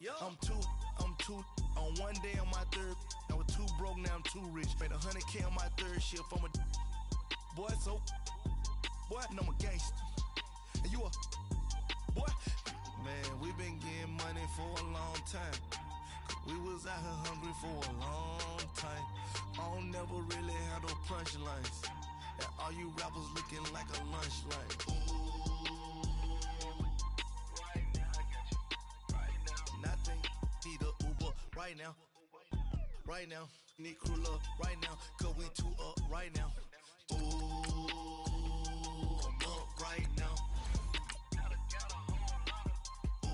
I'm two on one day on my third. I was too broke, now I'm too rich. Made 100K on my third shift. I'm a boy, so boy, and I'm a gangster. And you a boy. Man, we been getting money for a long time. We was out here hungry for a long time. I don't never really have no punchlines. And all you rappers looking like a lunch line. Right now, I got you. Right now. Nothing. Need a Uber right now. Right now. Need crew love right now. Cause we two up right now. Ooh, I'm up right now. Ooh,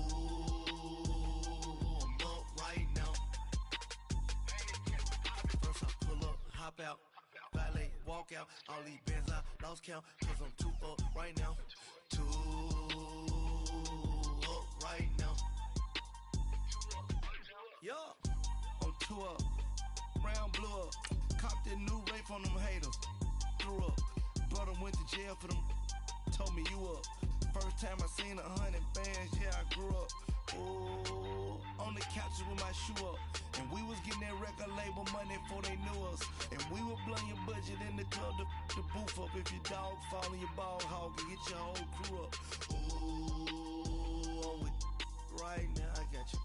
I'm up right now. First I pull up, hop out. Valet, walk out. All these bands I lost count. Cause I'm two up right now. Two up right now. Yeah, I'm two up. Round blew up. Copped that new rape on them haters. Threw up. Brother went to jail for them. Told me you up. First time I seen 100 bands, yeah, I grew up. Ooh, on the couches with my shoe up. And we was getting that record label money before they knew us. And we were blowing your budget in the club to boof up. If your dog fall in your ball hog and get your whole crew up. Ooh, I'm with right now, I got you.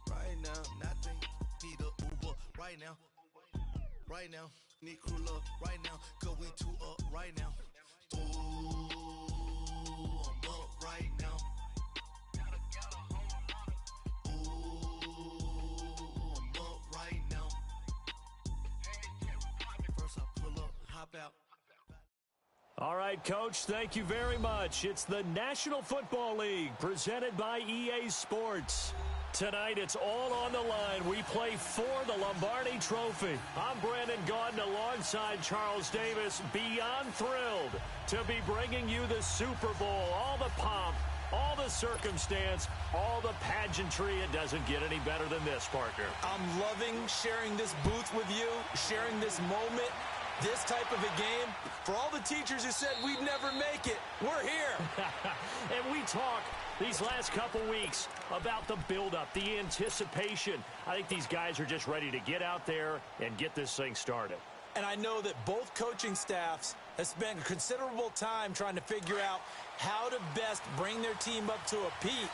Right now, nothing. Need a Uber right now. Right now, need crew love right now. Cause we two up right now. Ooh, I'm up right now. Ooh, I'm up right now. First I pull up, hop out. All right, Coach, thank you very much. It's the National Football League presented by EA Sports. Tonight, it's all on the line. We play for the Lombardi Trophy. I'm Brandon Gaudin alongside Charles Davis. Beyond thrilled to be bringing you the Super Bowl. All the pomp, all the circumstance, all the pageantry. It doesn't get any better than this, partner. I'm loving sharing this booth with you, sharing this moment, this type of a game. For all the teachers who said we'd never make it, we're here. And we talk these last couple weeks about the buildup, the anticipation. I think these guys are just ready to get out there and get this thing started. And I know that both coaching staffs have spent considerable time trying to figure out how to best bring their team up to a peak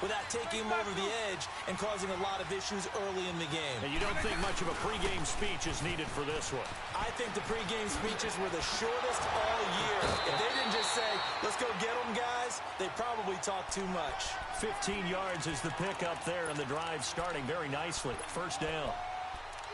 without taking them over the edge and causing a lot of issues early in the game. And you don't think much of a pregame speech is needed for this one? I think the pregame speeches were the shortest all year. If they didn't just say, let's go get them, guys, they probably talked too much. 15 yards is the pickup there, and the drive starting very nicely. First down.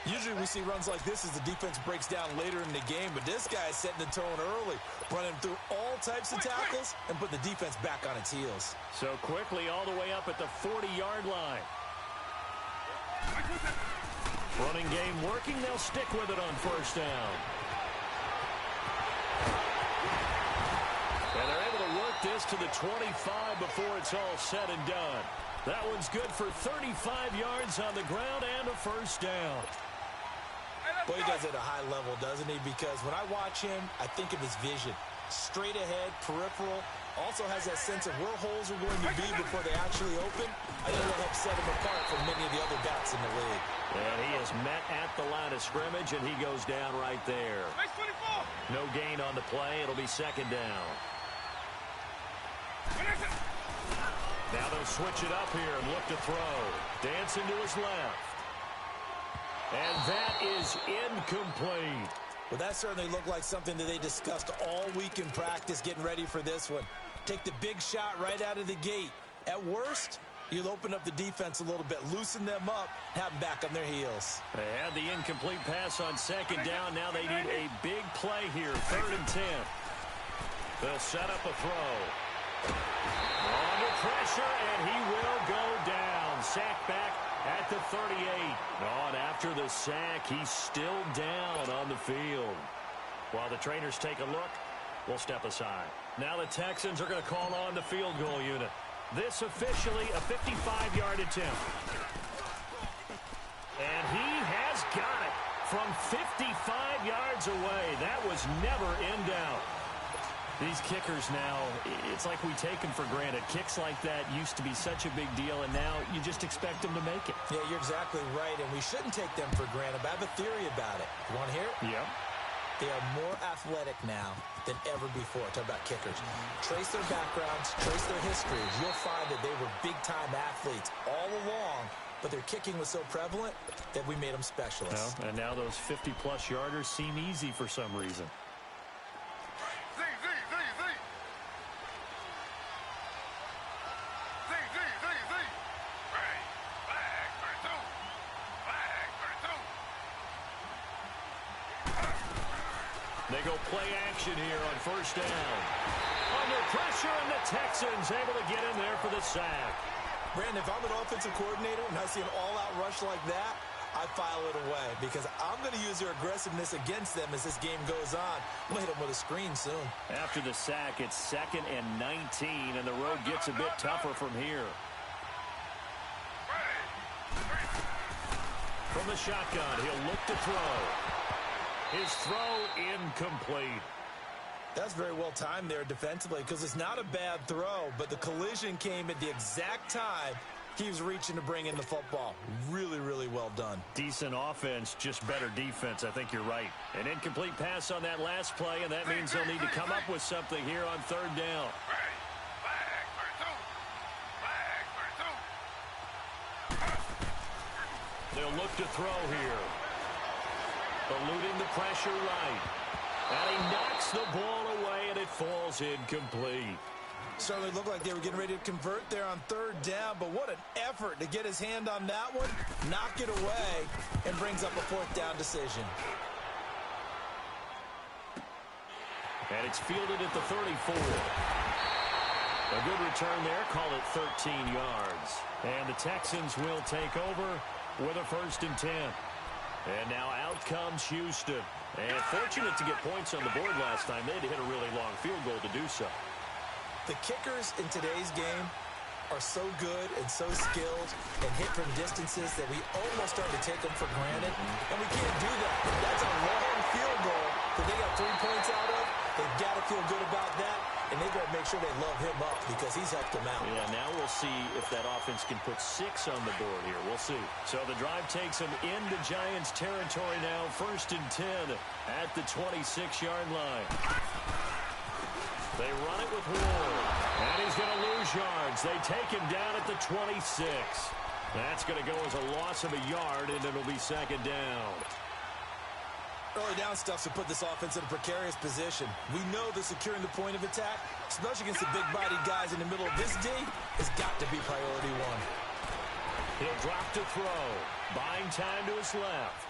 Usually we see runs like this as the defense breaks down later in the game, but this guy is setting the tone early, running through all types of tackles and put the defense back on its heels. So quickly all the way up at the 40-yard line. Running game working. They'll stick with it on first down. And they're able to work this to the 25 before it's all said and done. That one's good for 35 yards on the ground and a first down. Well, he does it at a high level, doesn't he? Because when I watch him, I think of his vision. Straight ahead, peripheral. Also has that sense of where holes are going to be before they actually open. I think it'll help set him apart from many of the other backs in the league. And he is met at the line of scrimmage, and he goes down right there. No gain on the play. It'll be second down. Now they'll switch it up here and look to throw. Dancing to his left. And that is incomplete. Well, that certainly looked like something that they discussed all week in practice getting ready for this one. Take the big shot right out of the gate. At worst, you'll open up the defense a little bit, loosen them up, have them back on their heels. They had the incomplete pass on second down. Now they need a big play here, 3rd and 10. They'll set up a throw. Under pressure, and he will go down. Sack back at the 38. And after the sack, he's still down on the field. While the trainers take a look, we'll step aside. Now the Texans are going to call on the field goal unit. This officially a 55-yard attempt. And he has got it from 55 yards away. That was never in doubt. These kickers now, it's like we take them for granted. Kicks like that used to be such a big deal, and now you just expect them to make it. Yeah, you're exactly right, and we shouldn't take them for granted. But I have a theory about it. You want to hear it? Yep. They are more athletic now than ever before. Talk about kickers. Trace their backgrounds, trace their histories. You'll find that they were big-time athletes all along, but their kicking was so prevalent that we made them specialists. Well, and now those 50-plus yarders seem easy for some reason. They go play action here on first down. Under pressure, and the Texans able to get in there for the sack. Brandon, if I'm an offensive coordinator and I see an all-out rush like that, I file it away because I'm going to use their aggressiveness against them as this game goes on. I'm going to hit them with a screen soon. After the sack, it's 2nd and 19, and the road gets a bit tougher from here. From the shotgun, he'll look to throw. His throw incomplete. That's very well timed there defensively because it's not a bad throw, but the collision came at the exact time he was reaching to bring in the football. Really, really well done. Decent offense, just better defense. I think you're right. An incomplete pass on that last play, and that means they'll need to come up with something here on 3rd down. They'll look to throw here. Eluding the pressure right. And he knocks the ball away, and it falls incomplete. Certainly looked like they were getting ready to convert there on 3rd down, but what an effort to get his hand on that one, knock it away, and brings up a 4th down decision. And it's fielded at the 34. A good return there, call it 13 yards. And the Texans will take over with a 1st and 10. And now out comes Houston. And fortunate to get points on the board last time. They had to hit a really long field goal to do so. The kickers in today's game are so good and so skilled and hit from distances that we almost start to take them for granted. And we can't do that. That's a long field goal that they got 3 points out of. They've got to feel good about that. And they've got to make sure they love him up because he's helped them out. Yeah, now we'll see if that offense can put 6 on the board here. We'll see. So the drive takes them into Giants territory now. 1st and 10 at the 26-yard line. They run it with Ward. And he's going to lose yards. They take him down at the 26. That's going to go as a loss of a yard, and it'll be 2nd down. Early down stuff to put this offense in a precarious position. We know that securing the point of attack, especially against the big-bodied guys in the middle of this D, has got to be priority 1. He'll drop to throw. Buying time to his left.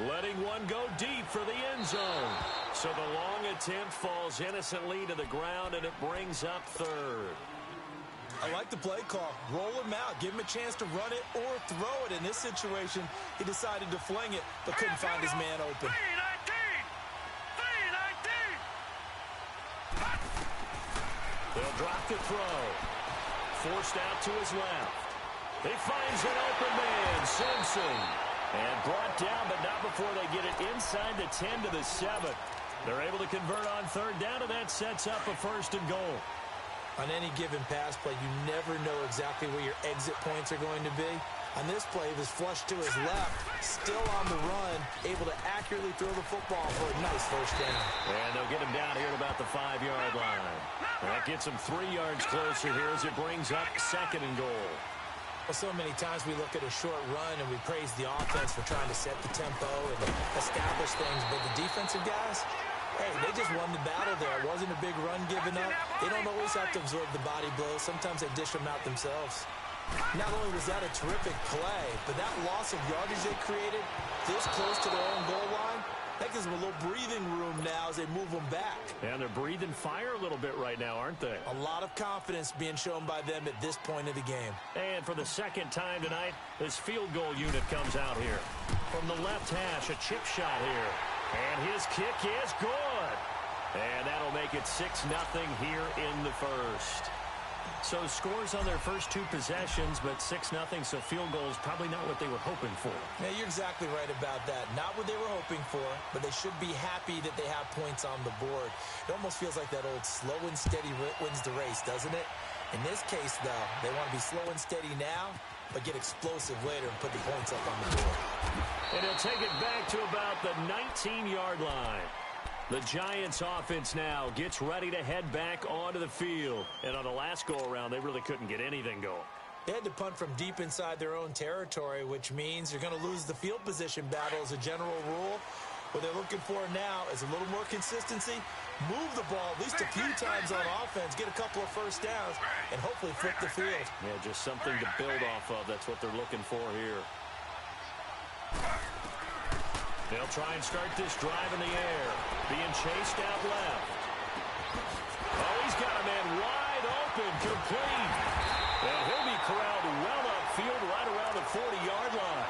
Letting one go deep for the end zone. So the long attempt falls innocently to the ground, and it brings up 3rd. I like the play call. Roll him out. Give him a chance to run it or throw it. In this situation, he decided to fling it, but couldn't find his man open. They'll drop the throw. Forced out to his left. He finds an open man, Simpson. And brought down, but not before they get it inside the 10 to the 7. They're able to convert on 3rd down, and that sets up a 1st and goal. On any given pass play, you never know exactly where your exit points are going to be. On this play, he was flushed to his left, still on the run, able to accurately throw the football for a nice 1st down. And they'll get him down here at about the 5-yard line. That gets him 3 yards closer here as it brings up 2nd and goal. Well, so many times we look at a short run and we praise the offense for trying to set the tempo and establish things, but the defensive guys, hey, they just won the battle there. It wasn't a big run given up. They don't always have to absorb the body blows. Sometimes they dish them out themselves. Not only was that a terrific play, but that loss of yardage they created this close to their own goal line, that gives them a little breathing room now as they move them back. And they're breathing fire a little bit right now, aren't they? A lot of confidence being shown by them at this point of the game. And for the 2nd time tonight, this field goal unit comes out here. From the left hash, a chip shot here. And his kick is good. And that'll make it 6-0 here in the 1st. So scores on their first 2 possessions, but 6-0, so field goal is probably not what they were hoping for. Yeah, you're exactly right about that. Not what they were hoping for, but they should be happy that they have points on the board. It almost feels like that old slow and steady wins the race, doesn't it? In this case, though, they want to be slow and steady now, but get explosive later and put the points up on the board. And he'll take it back to about the 19-yard line. The Giants offense now gets ready to head back onto the field. And on the last go-around, they really couldn't get anything going. They had to punt from deep inside their own territory, which means you're going to lose the field position battle as a general rule. What they're looking for now is a little more consistency, move the ball at least a few times on offense, get a couple of first downs, and hopefully flip the field. Yeah, just something to build off of. That's what they're looking for here. They'll try and start this drive in the air. Being chased out left. Oh, he's got a man wide open, complete. And he'll be corralled well upfield right around the 40-yard line.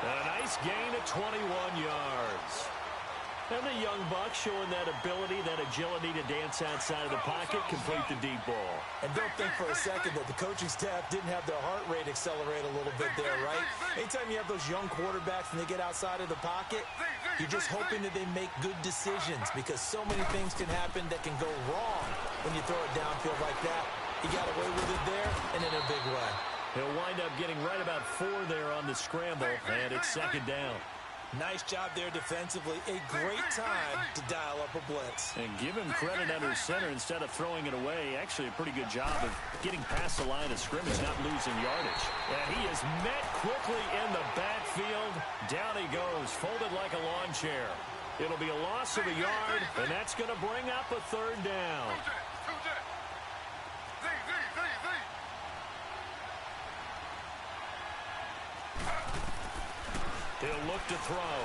And a nice gain of 21 yards. And the young buck showing that ability, that agility to dance outside of the pocket, complete the deep ball. And don't think for a second that the coaching staff didn't have their heart rate accelerate a little bit there, right? Anytime you have those young quarterbacks and they get outside of the pocket, you're just hoping that they make good decisions because so many things can happen that can go wrong when you throw it downfield like that. He got away with it there and in a big way. He'll wind up getting right about 4 there on the scramble, and it's 2nd down. Nice job there defensively. A great time to dial up a blitz. And give him credit under center instead of throwing it away. Actually, a pretty good job of getting past the line of scrimmage, not losing yardage. And he is met quickly in the backfield. Down he goes, folded like a lawn chair. It'll be a loss of a yard, and that's going to bring up a 3rd down. He'll look to throw.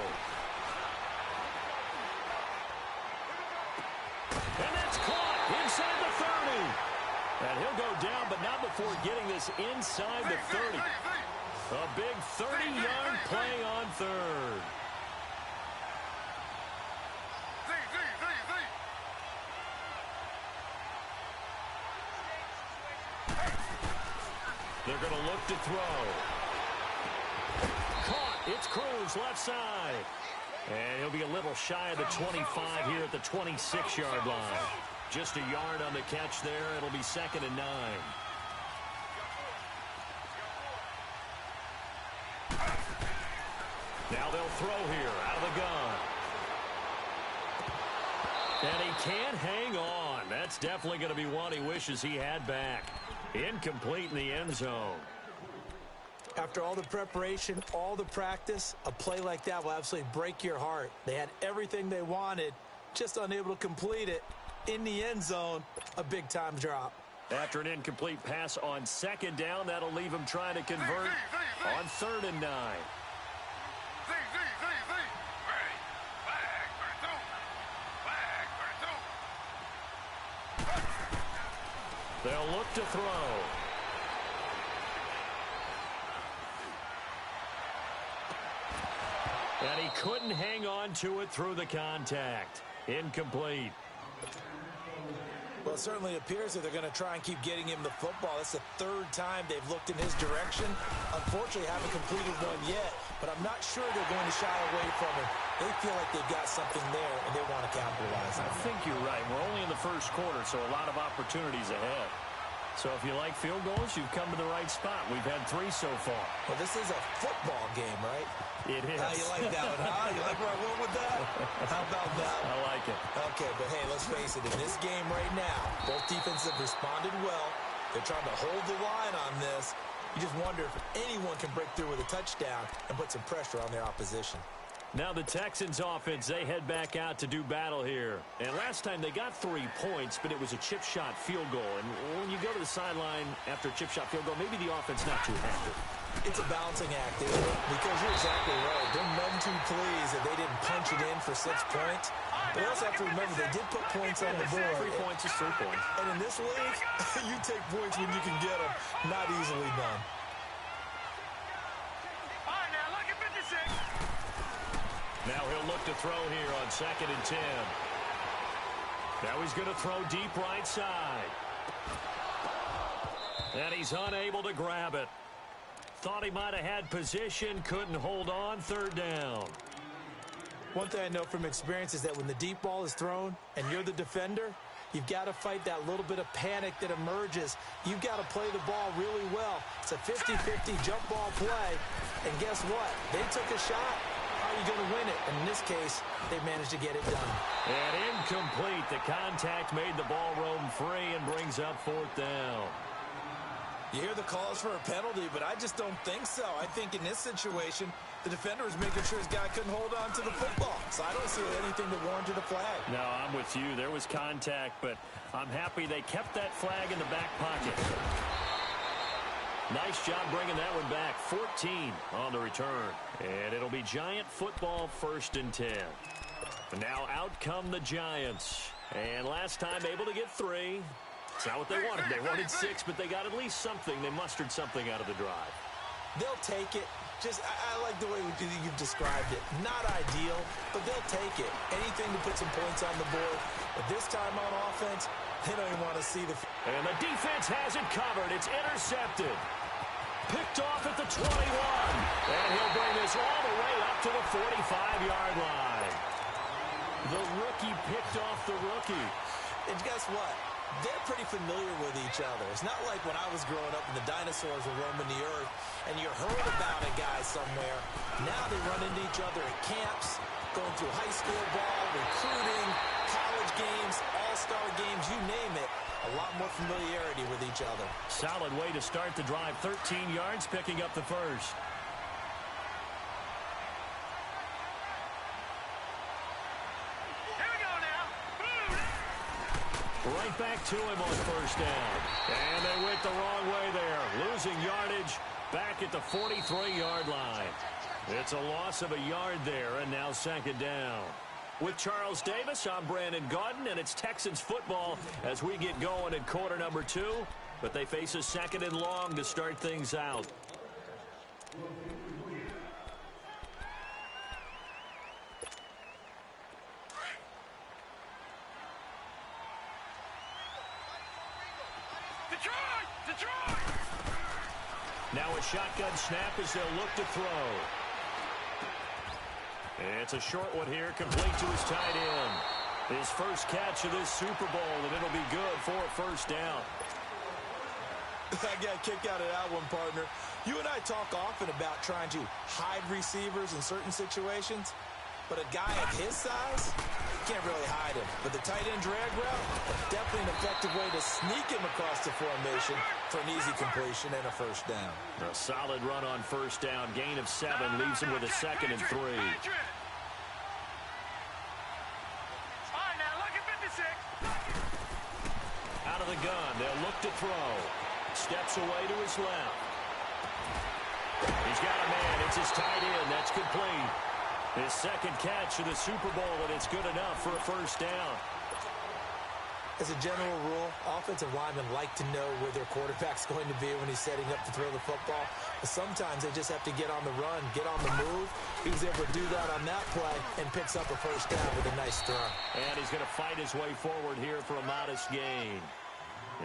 And that's caught inside the 30. And he'll go down, but not before getting this inside the 30. A big 30-yard play on 3rd. They're going to look to throw. Caught. It's Cruz, left side. And he'll be a little shy of the 25 here at the 26-yard line. Just a yard on the catch there. It'll be 2nd and 9. Now they'll throw here out of the gun. And he can't hang on. That's definitely going to be one he wishes he had back. Incomplete in the end zone. After all the preparation, all the practice, a play like that will absolutely break your heart. They had everything they wanted, just unable to complete it. In the end zone, a big-time drop. After an incomplete pass on 2nd down, that'll leave him trying to convert on 3rd and 9. They'll look to throw. And he couldn't hang on to it through the contact. Incomplete. Well, it certainly appears that they're going to try and keep getting him the football. That's the 3rd time they've looked in his direction. Unfortunately, haven't completed one yet, but I'm not sure they're going to shy away from him. They feel like they've got something there, and they want to capitalize on it. I think you're right. We're only in the first quarter, so a lot of opportunities ahead. So if you like field goals, you've come to the right spot. We've had 3 so far. Well, this is a football game, right? It is. How you like that one, huh? You like where I went with that? How about that? I like it. Okay, but hey, let's face it. In this game right now, both defenses have responded well. They're trying to hold the line on this. You just wonder if anyone can break through with a touchdown and put some pressure on their opposition. Now the Texans offense, they head back out to do battle here. And last time they got 3 points, but it was a chip shot field goal. And when you go to the sideline after a chip shot field goal, maybe the offense not too happy. It's a balancing act, isn't it? Because you're exactly right. They're none too pleased that they didn't punch it in for 6 points. But you also have to remember they did put points on the board. 3 points is 3 points. And in this league, you take points when you can get them. Not easily done. Now he'll look to throw here on 2nd and 10. Now he's going to throw deep right side. And he's unable to grab it. Thought he might have had position, couldn't hold on, third down. One thing I know from experience is that when the deep ball is thrown and you're the defender, you've got to fight that little bit of panic that emerges. You've got to play the ball really well. It's a 50-50 jump ball play. And guess what? They took a shot. How are you going to win it? And in this case, they managed to get it done. And incomplete. The contact made the ball roam free and brings up fourth down. You hear the calls for a penalty, but I just don't think so. I think in this situation, the defender was making sure his guy couldn't hold on to the football. So I don't see anything that warranted a flag. No, I'm with you. There was contact, but I'm happy they kept that flag in the back pocket. Nice job bringing that one back. 14 on the return. And it'll be Giant football, 1st and 10. And now out come the Giants. And last time able to get 3. It's not what they wanted. They wanted 6, but they got at least something. They mustered something out of the drive. They'll take it. I like the way you've described it. Not ideal, but they'll take it. Anything to put some points on the board. But this time on offense, they don't even want to see the... And the defense has it covered. It's intercepted. Picked off at the 21. And he'll bring this all the way up to the 45-yard line. The rookie picked off the rookie. And guess what? They're pretty familiar with each other. It's not like when I was growing up and the dinosaurs were roaming the earth and you heard about a guy somewhere. Now they run into each other at camps, going through high school ball, recruiting, college games, all-star games, you name it. A lot more familiarity with each other. Solid way to start the drive. 13 yards, picking up the first. Right back to him on 1st down. And they went the wrong way there. Losing yardage back at the 43-yard line. It's a loss of a yard there, and now 2nd down. With Charles Davis, I'm Brandon Gaudin, and it's Texans football as we get going in quarter number 2. But they face a 2nd and long to start things out. Now a shotgun snap as they'll look to throw. It's a short one here, complete to his tight end. His first catch of this Super Bowl, and it'll be good for a 1st down. I got a kick out of that one, partner. You and I talk often about trying to hide receivers in certain situations, but a guy of his size, can't really hide him. But the tight end drag route, definitely an effective way to sneak him across the formation for an easy completion and a 1st down. A solid run on 1st down. Gain of 7 leaves him with a 2nd and 3. Out of the gun, they'll look to throw. Steps away to his left. He's got a man. It's his tight end. That's complete. His 2nd catch of the Super Bowl, and it's good enough for a 1st down. As a general rule, offensive linemen like to know where their quarterback's going to be when he's setting up to throw the football. But sometimes they just have to get on the run, get on the move. He was able to do that on that play and picks up a 1st down with a nice throw. And he's going to fight his way forward here for a modest gain.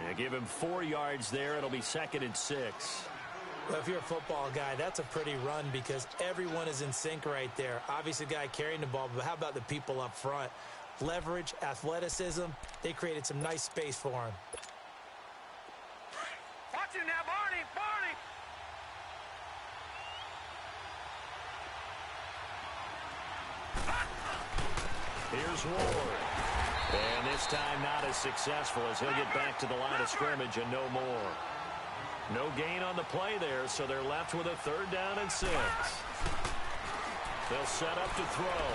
And give him 4 yards there. It'll be 2nd and 6. Well, if you're a football guy, that's a pretty run because everyone is in sync right there. Obviously, the guy carrying the ball, but how about the people up front? Leverage, athleticism, they created some nice space for him. Watch him now, Barney! Here's Ward. And this time not as successful as he'll get back to the line of scrimmage and no more. No gain on the play there, so they're left with a 3rd down and 6. They'll set up to throw.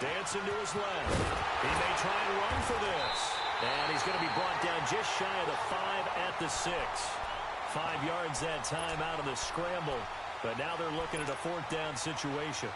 Dancing to his left. He may try and run for this. And he's going to be brought down just shy of the 5 at the 6. 5 yards that time out of the scramble. But now they're looking at a 4th down situation.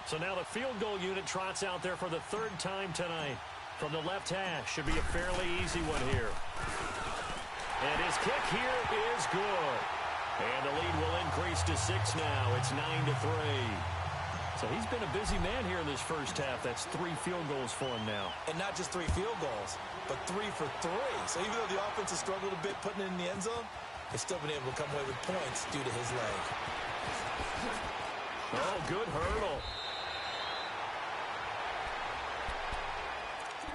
So now the field goal unit trots out there for the 3rd time tonight. From the left hash, should be a fairly easy one here. And his kick here is good. And the lead will increase to 6 now. It's 9-3. So he's been a busy man here in this first half. That's 3 field goals for him now. And not just 3 field goals, but 3 for 3. So even though the offense has struggled a bit putting it in the end zone, they've still been able to come away with points due to his leg. Oh, good hurdle.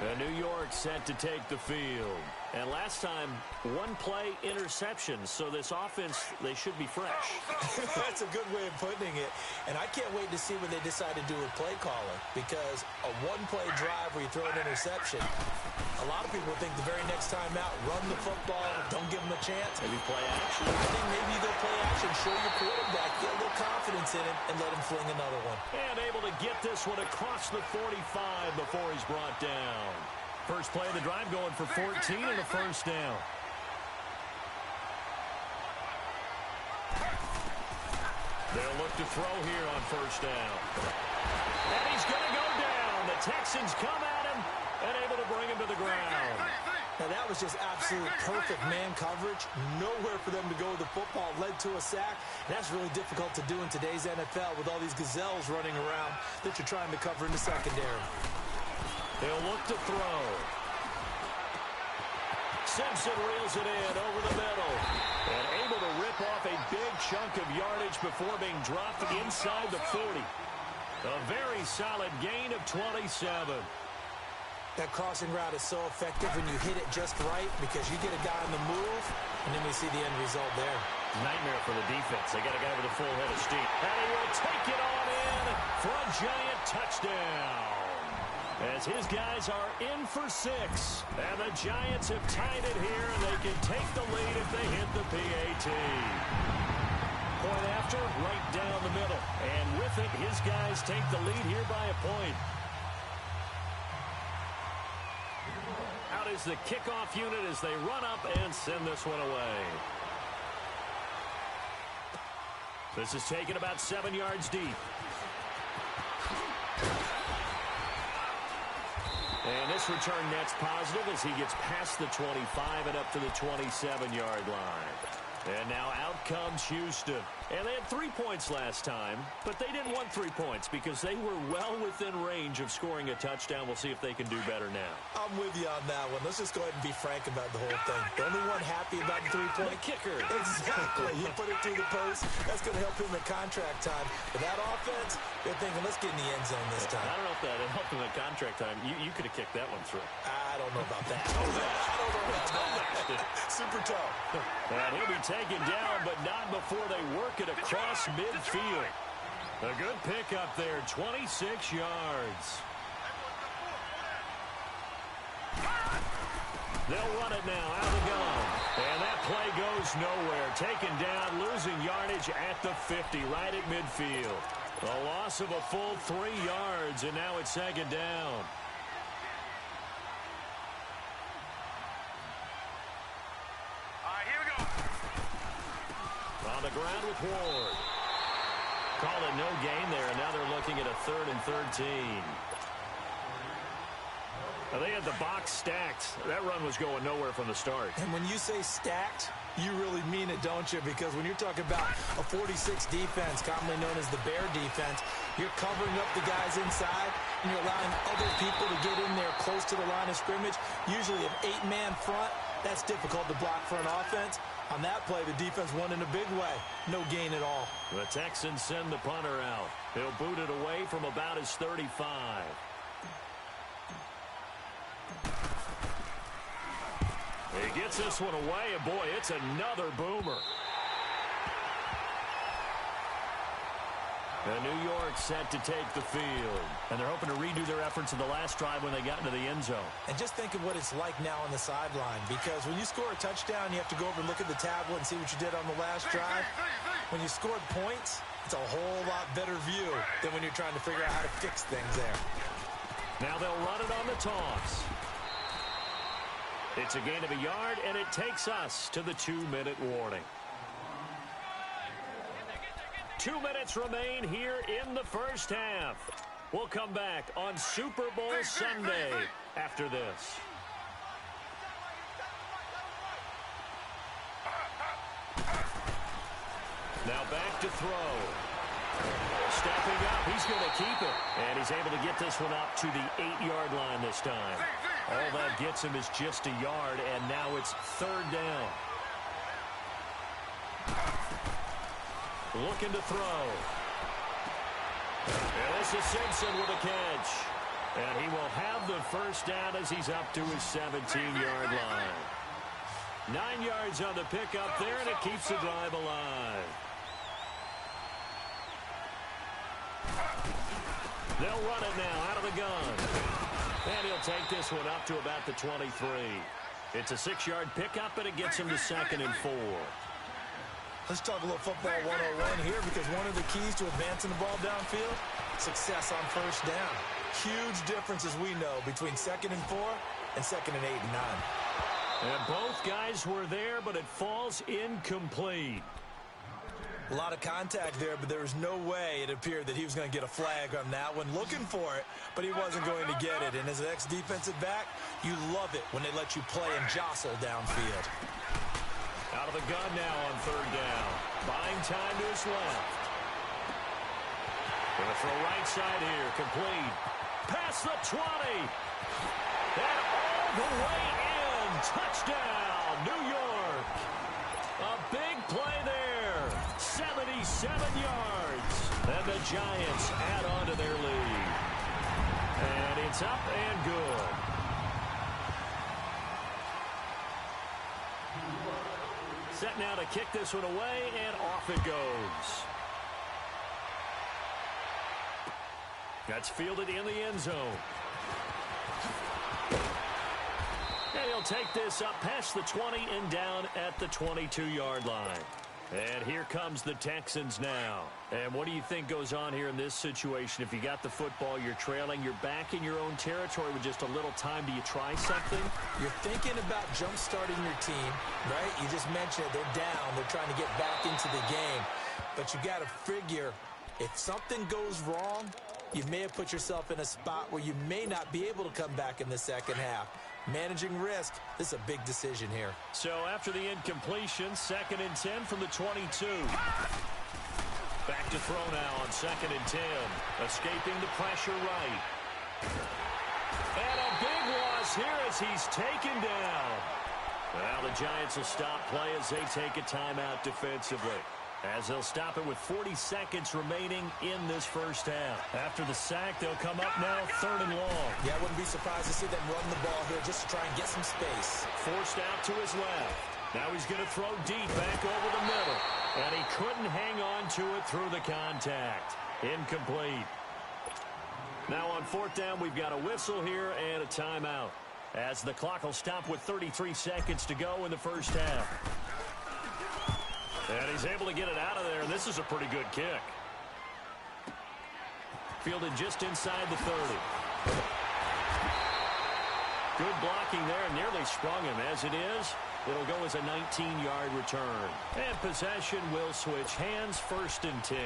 And New York set to take the field. And last time, 1-play interception. So this offense, they should be fresh. That's a good way of putting it. And I can't wait to see what they decide to do with play calling. Because a 1-play drive where you throw an interception, a lot of people think the very next time out, run the football, don't give them a chance. Maybe play action. I think maybe you go play action, show your quarterback, get a little confidence in him, and let him fling another one. And able to get this one across the 45 before he's brought down. First play of the drive going for 14 and a first down. They'll look to throw here on first down. And he's going to go down. The Texans come at him and able to bring him to the ground. Now that was just absolute perfect man coverage. Nowhere for them to go with the football. Led to a sack. And that's really difficult to do in today's NFL with all these gazelles running around that you're trying to cover in the secondary. They'll look to throw. Simpson reels it in over the middle. And able to rip off a big chunk of yardage before being dropped inside the 40. A very solid gain of 27. That crossing route is so effective when you hit it just right because you get a guy on the move, and then we see the end result there. Nightmare for the defense. They got a guy with a full head of steam. And he will take it on in for a giant touchdown. As his guys are in for 6. And the Giants have tied it here, and they can take the lead if they hit the PAT. Point after, right down the middle. And with it, his guys take the lead here by a point. Out is the kickoff unit as they run up and send this one away. This is taken about 7 yards deep. And this return net's positive as he gets past the 25 and up to the 27-yard line. And now out comes Houston. And they had 3 points last time, but they didn't want 3 points because they were well within range of scoring a touchdown. We'll see if they can do better now. I'm with you on that one. Let's just go ahead and be frank about the whole thing. The only one happy about the 3-point kicker. Exactly. You put it through the post. That's going to help him in contract time. But that offense, they're thinking, let's get in the end zone this time. I don't know if that helped him in contract time. You could have kicked that one through. I don't know about that. I don't know about that. Super tough. And he'll be taken down, but not before they work it across midfield. A good pick up there, 26 yards. They'll run it now, out of the gun. And that play goes nowhere. Taken down, losing yardage at the 50, right at midfield. A loss of a full 3 yards, and now it's second down. On the ground with Ward. Called it no gain there, and now they're looking at a 3rd and 13. Now they had the box stacked. That run was going nowhere from the start. And when you say stacked, you really mean it, don't you? Because when you're talking about a 46 defense, commonly known as the Bear defense, you're covering up the guys inside, and you're allowing other people to get in there close to the line of scrimmage. Usually an 8-man front, that's difficult to block for an offense. On that play, the defense won in a big way. No gain at all. The Texans send the punter out. He'll boot it away from about his 35. He gets this one away, and boy, it's another boomer. And New York set to take the field. And they're hoping to redo their efforts in the last drive when they got into the end zone. And just think of what it's like now on the sideline. Because when you score a touchdown, you have to go over and look at the tablet and see what you did on the last drive. When you scored points, it's a whole lot better view than when you're trying to figure out how to fix things there. Now they'll run it on the toss. It's a gain of a yard, and it takes us to the 2-minute warning. 2 minutes remain here in the first half. We'll come back on Super Bowl Sunday after this. Now back to throw. Stepping up, he's going to keep it. And he's able to get this one up to the 8-yard line this time. All that gets him is just a yard, and now it's 3rd down. Looking to throw. And this is Simpson with a catch. And he will have the first down as he's up to his 17-yard line. 9 yards on the pickup there, and it keeps the drive alive. They'll run it now out of the gun. And he'll take this one up to about the 23. It's a 6-yard pickup, and it gets him to 2nd and 4. Let's talk a little football 101 here, because one of the keys to advancing the ball downfield, success on first down. Huge difference, as we know, between 2nd and 4 and 2nd and 8 and 9. And both guys were there, but it falls incomplete. A lot of contact there, but there was no way it appeared that he was going to get a flag on that one. Looking for it, but he wasn't going to get it. And as an ex-defensive back, you love it when they let you play and jostle downfield. Out of the gun now on 3rd down. Buying time to his left. Going to throw right side here. Complete. Past the 20. And all the way in. Touchdown, New York. A big play there. 77 yards. And the Giants add on to their lead. And it's up and good. Set now to kick this one away, and off it goes. That's fielded in the end zone. And he'll take this up past the 20 and down at the 22-yard line. And here comes the Texans now. And what do you think goes on here in this situation? If you got the football, you're trailing, you're back in your own territory with just a little time. Do you try something? You're thinking about jump-starting your team, right? You just mentioned it. They're down. They're trying to get back into the game. But you got to figure, if something goes wrong, you may have put yourself in a spot where you may not be able to come back in the second half. Managing risk, this is a big decision here. So after the incompletion, 2nd and 10 from the 22. Back to throw now on 2nd and 10. Escaping the pressure right. And a big loss here as he's taken down. Well, the Giants will stop play as they take a timeout defensively. As they'll stop it with 40 seconds remaining in this first half. After the sack, they'll come up now 3rd and long. Yeah, I wouldn't be surprised to see them run the ball here just to try and get some space. Forced out to his left. Now he's going to throw deep back over the middle. And he couldn't hang on to it through the contact. Incomplete. Now on 4th down, we've got a whistle here and a timeout. As the clock will stop with 33 seconds to go in the first half. And he's able to get it out of there, and this is a pretty good kick. Fielded just inside the 30. Good blocking there, nearly sprung him. As it is, it'll go as a 19-yard return. And possession will switch hands, 1st and 10.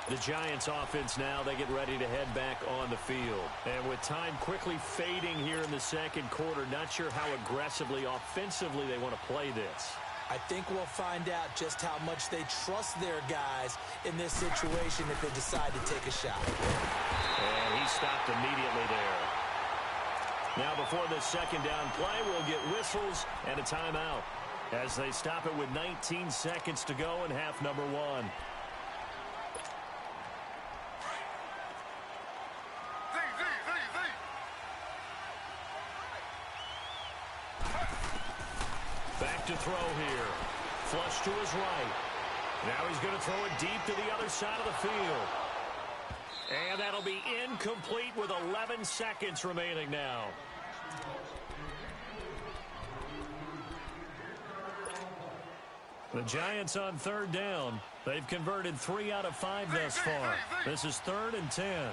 The Giants offense now, they get ready to head back on the field. And with time quickly fading here in the second quarter, not sure how aggressively, offensively they want to play this. I think we'll find out just how much they trust their guys in this situation if they decide to take a shot. And he stopped immediately there. Now before this 2nd down play, we'll get whistles and a timeout as they stop it with 19 seconds to go in half number 1. Back to throw here. Flush to his right. Now he's going to throw it deep to the other side of the field. And that'll be incomplete with 11 seconds remaining now. The Giants on 3rd down. They've converted 3 out of 5 thus far. This is 3rd and 10.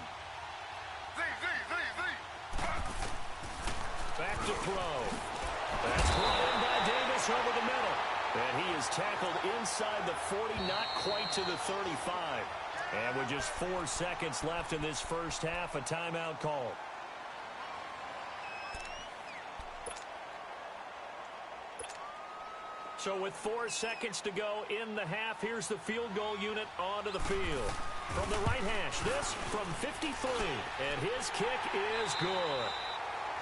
Back to throw. That's brought in by Davis over the middle. And he is tackled inside the 40, not quite to the 35. And with just 4 seconds left in this first half, a timeout call. So with 4 seconds to go in the half, here's the field goal unit onto the field. From the right hash, this from 53, and his kick is good.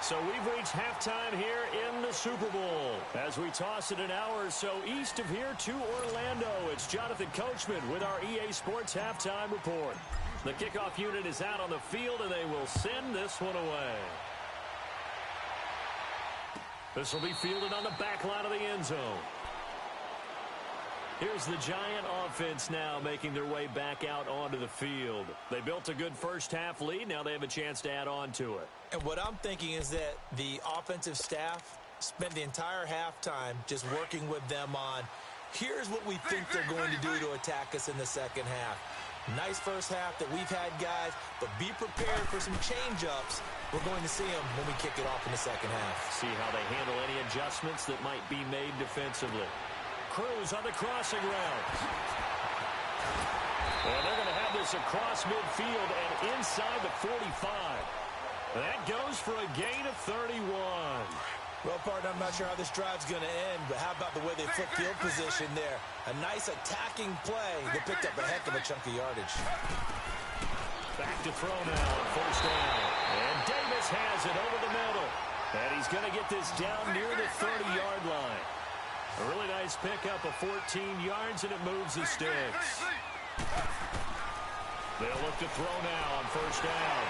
So we've reached halftime here in the Super Bowl. As we toss it an hour or so east of here to Orlando, it's Jonathan Coachman with our EA Sports Halftime Report. The kickoff unit is out on the field, and they will send this one away. This will be fielded on the back line of the end zone. Here's the Giant offense now making their way back out onto the field. They built a good first-half lead. Now they have a chance to add on to it. And what I'm thinking is that the offensive staff spent the entire halftime just working with them on, here's what we think they're going to do to attack us in the second half. Nice first half that we've had, guys, but be prepared for some change-ups. We're going to see them when we kick it off in the second half. See how they handle any adjustments that might be made defensively. Cruz on the crossing route. And they're going to have this across midfield and inside the 45. That goes for a gain of 31. Well, partner, I'm not sure how this drive's going to end, but how about the way they flip field position there? A nice attacking play that picked up a heck of a chunk of yardage. Back to throw now on first down. And Davis has it over the middle. And he's going to get this down near the 30-yard line. A really nice pickup of 14 yards, and it moves the sticks. They'll look to throw now on first down.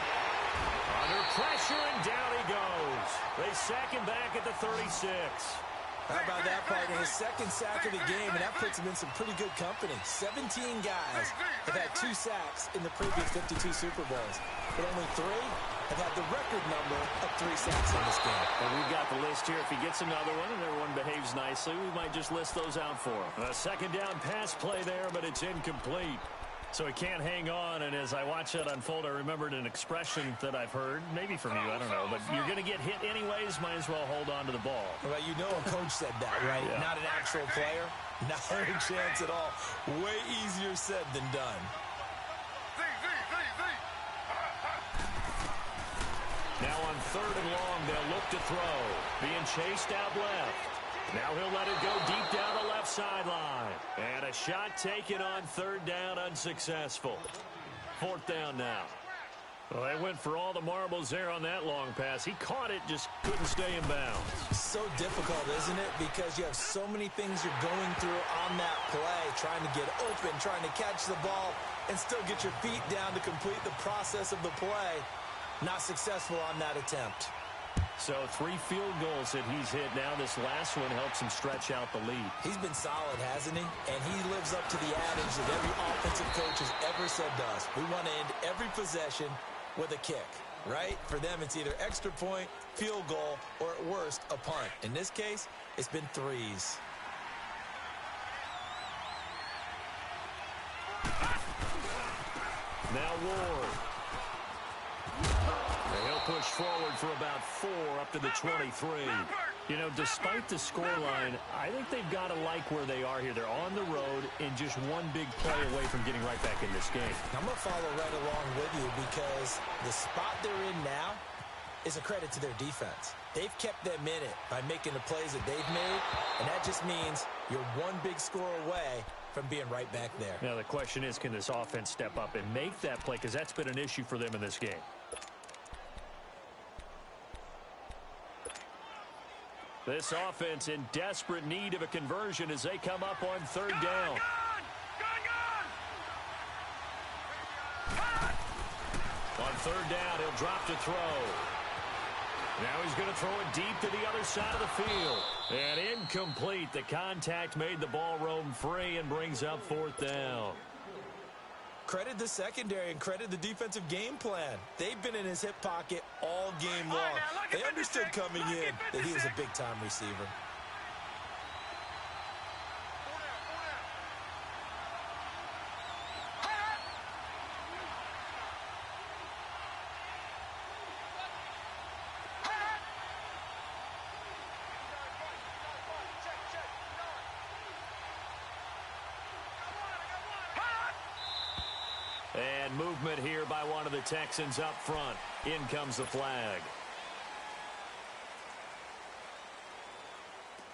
Under pressure, and down he goes. They sack him back at the 36. How about that, partner? His second sack of the game, and that puts him in some pretty good company. 17 guys have had 2 sacks in the previous 52 Super Bowls, but only 3 have had the record number of 3 sacks in this game. And we've got the list here. If he gets another one and everyone behaves nicely, we might just list those out for him. A second down pass play there, but it's incomplete. So he can't hang on, and as I watch that unfold, I remembered an expression that I've heard, maybe from you, I don't know, but you're going to get hit anyways, might as well hold on to the ball. Well, you know a coach said that, right? Yeah. Not an actual player. Not a chance at all. Way easier said than done. Now on third and long, they'll look to throw. Being chased out left. Now he'll let it go deep down the left sideline. And a shot taken on third down, unsuccessful. Fourth down now. Well, they went for all the marbles there on that long pass. He caught it, just couldn't stay in bounds. So difficult, isn't it? Because you have so many things you're going through on that play, trying to get open, trying to catch the ball, and still get your feet down to complete the process of the play. Not successful on that attempt. So 3 field goals that he's hit now. This last one helps him stretch out the lead. He's been solid, hasn't he? And he lives up to the adage that every offensive coach has ever said to us. We want to end every possession with a kick, right? For them, it's either extra point, field goal, or at worst, a punt. In this case, it's been 3s. Now Ward. He'll push forward for about 4 up to the 23. You know, despite the scoreline, I think they've got to like where they are here. They're on the road and just one big play away from getting right back in this game. I'm going to follow right along with you because the spot they're in now is a credit to their defense. They've kept them in it by making the plays that they've made, and that just means you're one big score away from being right back there. Now, the question is, can this offense step up and make that play? Because that's been an issue for them in this game. This offense in desperate need of a conversion as they come up on third down. On third down, he'll drop to throw. Now he's going to throw it deep to the other side of the field. And incomplete. The contact made the ball roam free and brings up fourth down. Credit the secondary and credit the defensive game plan. They've been in his hip pocket all game long. They understood coming in that he was a big-time receiver. And movement here by one of the Texans up front. In comes the flag.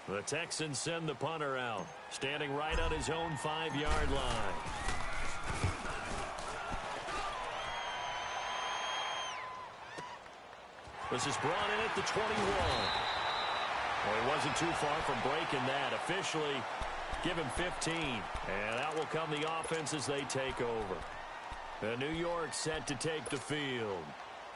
The Texans send the punter out, standing right on his own 5-yard line. This is brought in at the 21. Well, he wasn't too far from breaking that. Officially, give him 15. And out will come the offense as they take over. The New York set to take the field.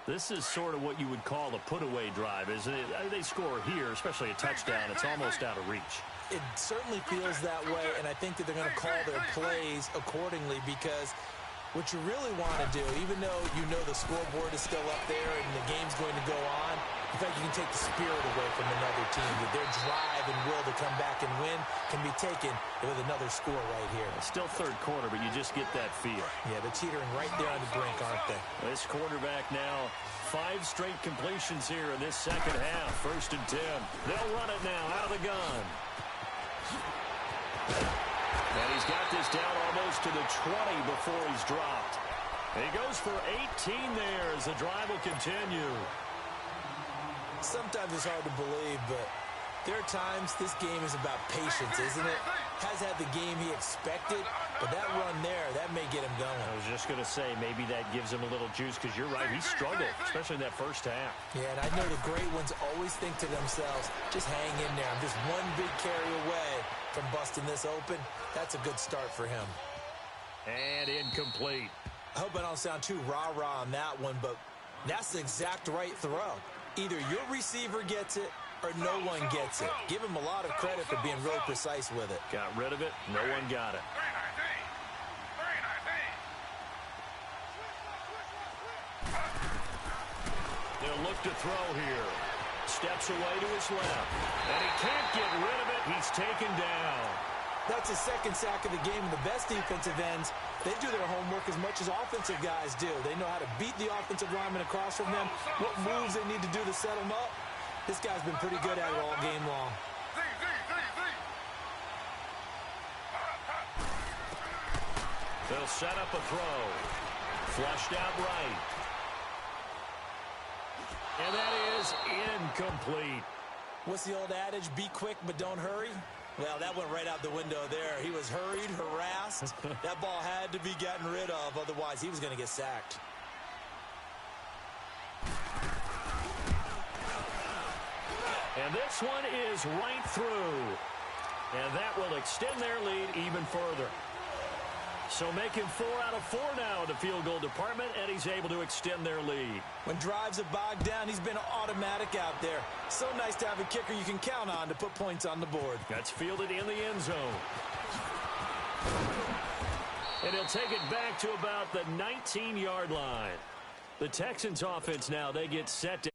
This is sort of what you would call a put-away drive, isn't it? They score here, especially a touchdown. It's almost out of reach. It certainly feels that way, and I think that they're going to call their plays accordingly because what you really want to do, even though you know the scoreboard is still up there and the game's going to go on, in fact, you can take the spirit away from another team. With their drive and will to come back and win can be taken with another score right here. It's still third quarter, but you just get that feel. Yeah, they're teetering right there on the brink, aren't they? This quarterback now, 5 straight completions here in this second half. 1st and 10. They'll run it now out of the gun. And he's got this down almost to the 20 before he's dropped. He goes for 18 there as the drive will continue. Sometimes it's hard to believe, but there are times this game is about patience, isn't it? Has had the game he expected, but that run there, that may get him going. I was just going to say, maybe that gives him a little juice, because you're right, he struggled, especially in that first half. Yeah, and I know the great ones always think to themselves, just hang in there. I'm just one big carry away from busting this open. That's a good start for him. And incomplete. I hope I don't sound too rah-rah on that one, but that's the exact right throw. Either your receiver gets it or no one gets it. Give him a lot of credit for being really precise with it. Got rid of it. No one got it. They'll look to throw here. Steps away to his left. And he can't get rid of it. He's taken down. That's his second sack of the game, and the best defensive ends, they do their homework as much as offensive guys do. They know how to beat the offensive lineman across from them, what moves they need to do to set them up. This guy's been pretty good at it all game long. They'll set up a throw. Flushed out right. And that is incomplete. What's the old adage? Be quick, but don't hurry. Well, that went right out the window there. He was hurried, harassed. That ball had to be gotten rid of, otherwise he was going to get sacked. And this one is right through. And that will extend their lead even further. So making 4 out of 4 now in the field goal department, and he's able to extend their lead. When drives have bogged down, he's been automatic out there. So nice to have a kicker you can count on to put points on the board. That's fielded in the end zone. And he'll take it back to about the 19-yard line. The Texans offense now, they get set to.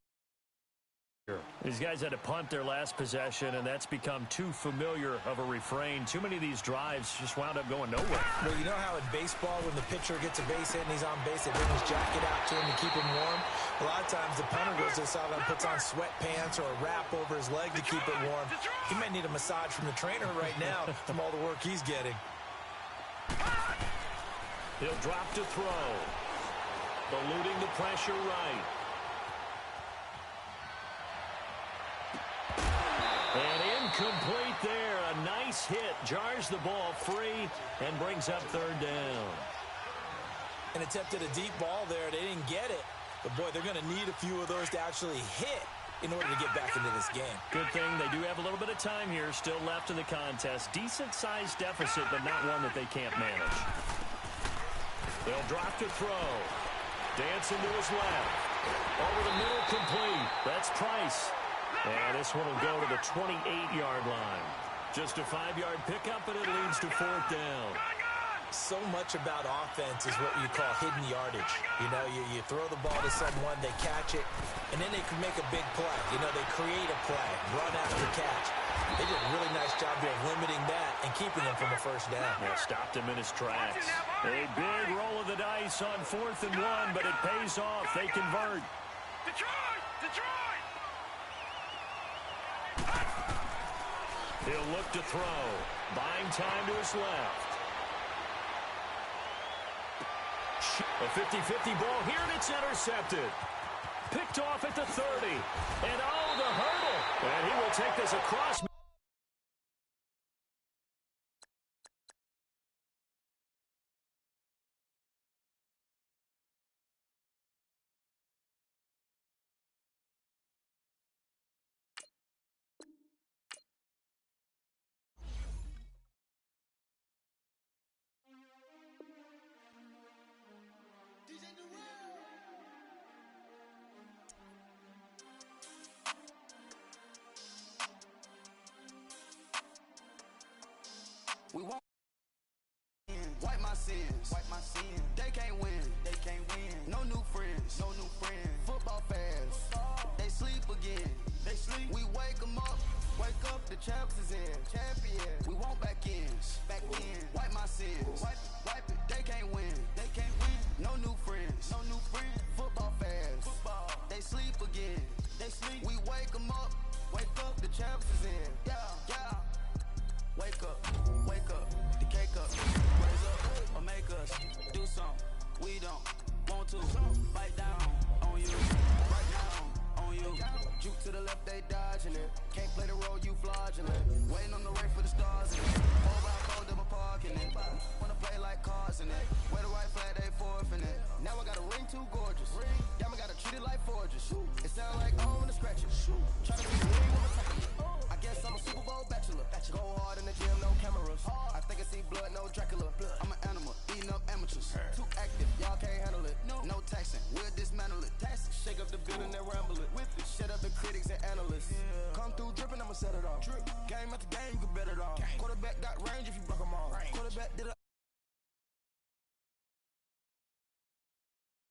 These guys had to punt their last possession, and that's become too familiar of a refrain. Too many of these drives just wound up going nowhere. Well, you know how in baseball, when the pitcher gets a base hit and he's on base, they bring his jacket out to him to keep him warm? A lot of times the punter goes to the sideline and puts on sweatpants or a wrap over his leg to keep it warm. He might need a massage from the trainer right now from all the work he's getting. He'll drop to throw. Eluding the pressure right. And incomplete there. A nice hit. Jars the ball free and brings up 3rd down. And attempted a deep ball there. They didn't get it. But, boy, they're going to need a few of those to actually hit in order to get back into this game. Good thing they do have a little bit of time here still left in the contest. Decent-sized deficit, but not one that they can't manage. They'll drop to throw. Dancing to his left. Over the middle, complete. That's Price. And this one will go to the 28-yard line. Just a 5-yard pickup, and it leads to 4th down. So much about offense is what you call hidden yardage. You know, you throw the ball to someone, they catch it, and then they can make a big play. You know, they create a play, run after catch. They did a really nice job here of limiting that and keeping him from a 1st down. Yeah, stopped him in his tracks. A big roll of the dice on 4th and 1, but it pays off. They convert. Detroit! Detroit! He'll look to throw. Buying time to his left. A 50-50 ball here, and it's intercepted. Picked off at the 30. And oh, the hurdle. And he will take this across. We won't wipe my sins. Wipe my sins. They can't win. They can't win. No new friends. No new friends. Football fans. They sleep again. They sleep. We wake them up. Wake up, the champs is in. Champion. We won't back in. Back in. Wipe my sins. Wipe it. They can't win. They can't win. No new friends. No new friends. Football fans. Football. They sleep again. They sleep. We wake them up. Wake up, the champs is in. Yeah, yeah. Wake up, the cake up. Raise up or make us do something. We don't want to bite down on you. Right now on you. Juke to the left, they dodging it. Can't play the role, you fraudulent. Waiting on the race for the stars in it. 4x4 double parking it. Wanna play like cars in it. Wear the white flag, they forfeit it. Now I got a ring too gorgeous. Y'all gotta treat it like forges. It sound like I wanna scratch it. Try to be the ring with a I guess I'm a Super Bowl bachelor. Go hard in the gym, no cameras. I think I see blood, no Dracula. I'm an animal, eating up amateurs. Too active, y'all can't handle it. No taxing, we'll dismantle it. Shake up the building and ramble it. Whip it, shut up the critics and analysts. Come through dripping, I'ma set it off. Game after game, you can bet it all. Quarterback got range if you broke them all. Quarterback did a